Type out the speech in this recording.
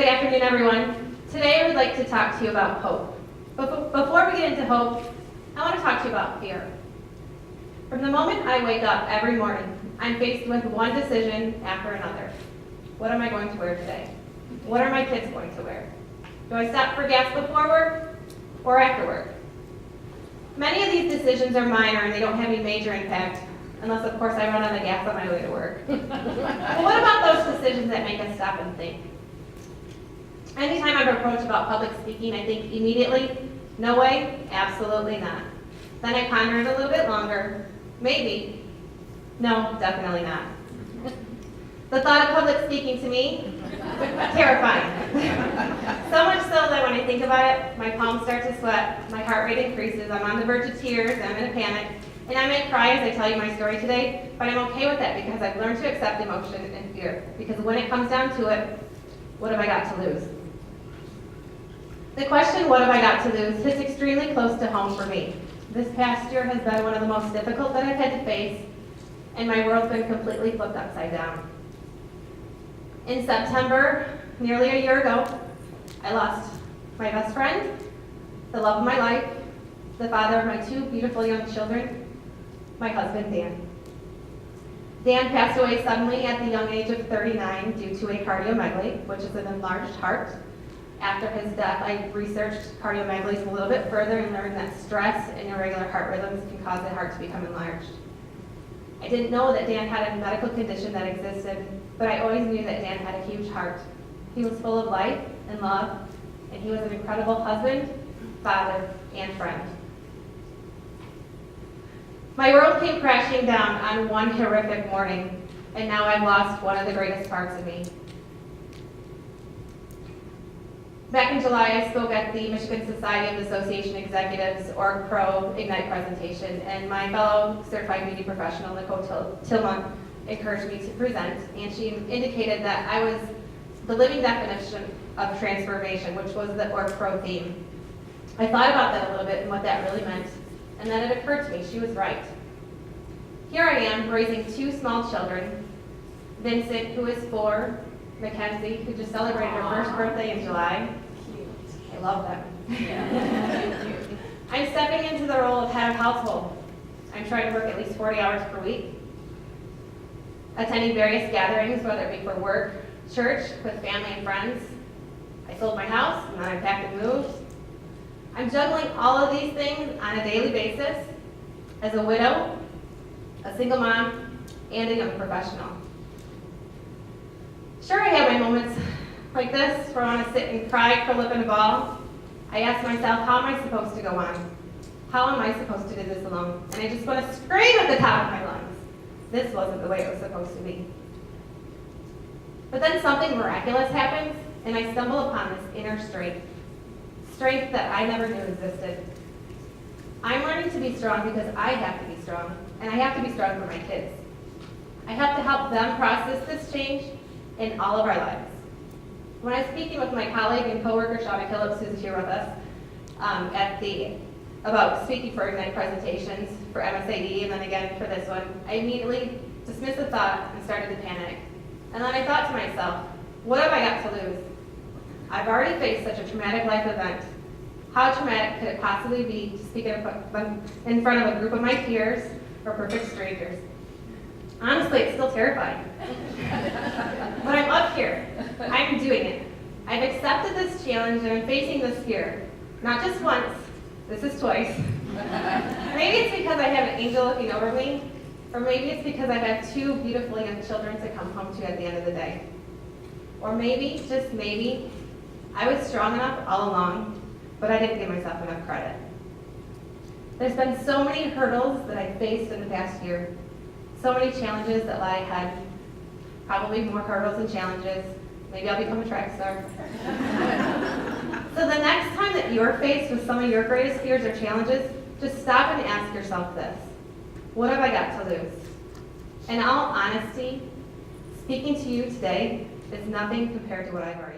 Good afternoon, everyone. Today I would like to talk to you about hope. But before we get into hope, I want to talk to you about fear. From the moment I wake up every morning, I'm faced with one decision after another. What am I going to wear today? What are my kids going to wear? Do I stop for gas before work or after work? Many of these decisions are minor and they don't have any major impact, unless of course I run out of gas on my way to work. But what about those decisions that make us stop and think? Anytime I'm approached about public speaking, I think immediately, no way, absolutely not. Then I ponder it a little bit longer, maybe, no, definitely not. The thought of public speaking to me, terrifying. So much so that when I think about it, my palms start to sweat, my heart rate increases, I'm on the verge of tears, I'm in a panic, and I may cry as I tell you my story today, but I'm okay with that because I've learned to accept emotion and fear. Because when it comes down to it, what have I got to lose? The question, what have I got to lose, hits extremely close to home for me. This past year has been one of the most difficult that I've had to face, and my world's been completely flipped upside down. In September, nearly a year ago, I lost my best friend, the love of my life, the father of my two beautiful young children, my husband, Dan. Dan passed away suddenly at the young age of 39 due to a cardiomegaly, which is an enlarged heart. After his death, I researched cardiomegaly a little bit further and learned that stress and irregular heart rhythms can cause the heart to become enlarged. I didn't know that Dan had a medical condition that existed, but I always knew that Dan had a huge heart. He was full of life and love, and he was an incredible husband, father, and friend. My world came crashing down on one horrific morning, and now I've lost one of the greatest parts of me. Back in July, I spoke at the Michigan Society of Association Executives, or CRO, Ignite presentation, and my fellow certified beauty professional, Nicole Tillman, encouraged me to present, and she indicated that I was the living definition of transformation, which was the CRO theme. I thought about that a little bit and what that really meant, and then it occurred to me, she was right. Here I am, raising two small children, Vincent, who is 4, Mackenzie, who just celebrated her first birthday in July. Cute. I love them. Yeah. I'm stepping into the role of head of household. I'm trying to work at least 40 hours per week, attending various gatherings, whether it be for work, church, with family and friends. I sold my house, and then I packed and moved. I'm juggling all of these things on a daily basis as a widow, a single mom, and a young professional. Sure, I have my moments like this where I want to sit and cry, curl up in a ball. I ask myself, how am I supposed to go on? How am I supposed to do this alone? And I just want to scream at the top of my lungs. This wasn't the way it was supposed to be. But then something miraculous happens, and I stumble upon this inner strength that I never knew existed. I'm learning to be strong because I have to be strong, and I have to be strong for my kids. I have to help them process this change in all of our lives. When I was speaking with my colleague and coworker, Shauna Phillips, who's here with us, about speaking for Ignite presentations for MSAD and then again for this one, I immediately dismissed the thought and started to panic. And then I thought to myself, what have I got to lose? I've already faced such a traumatic life event. How traumatic could it possibly be to speak in front of a group of my peers or perfect strangers? Honestly, it's still terrifying. But I'm up here. I'm doing it. I've accepted this challenge and I'm facing this fear. Not just once, this is twice. Maybe it's because I have an angel looking over me, or maybe it's because I've had two beautiful young children to come home to at the end of the day. Or maybe, just maybe, I was strong enough all along, but I didn't give myself enough credit. There's been so many hurdles that I've faced in the past year. So many challenges that lie ahead, probably more hurdles and challenges. Maybe I'll become a track star. So the next time that you're faced with some of your greatest fears or challenges, just stop and ask yourself this. What have I got to lose? In all honesty, speaking to you today is nothing compared to what I've already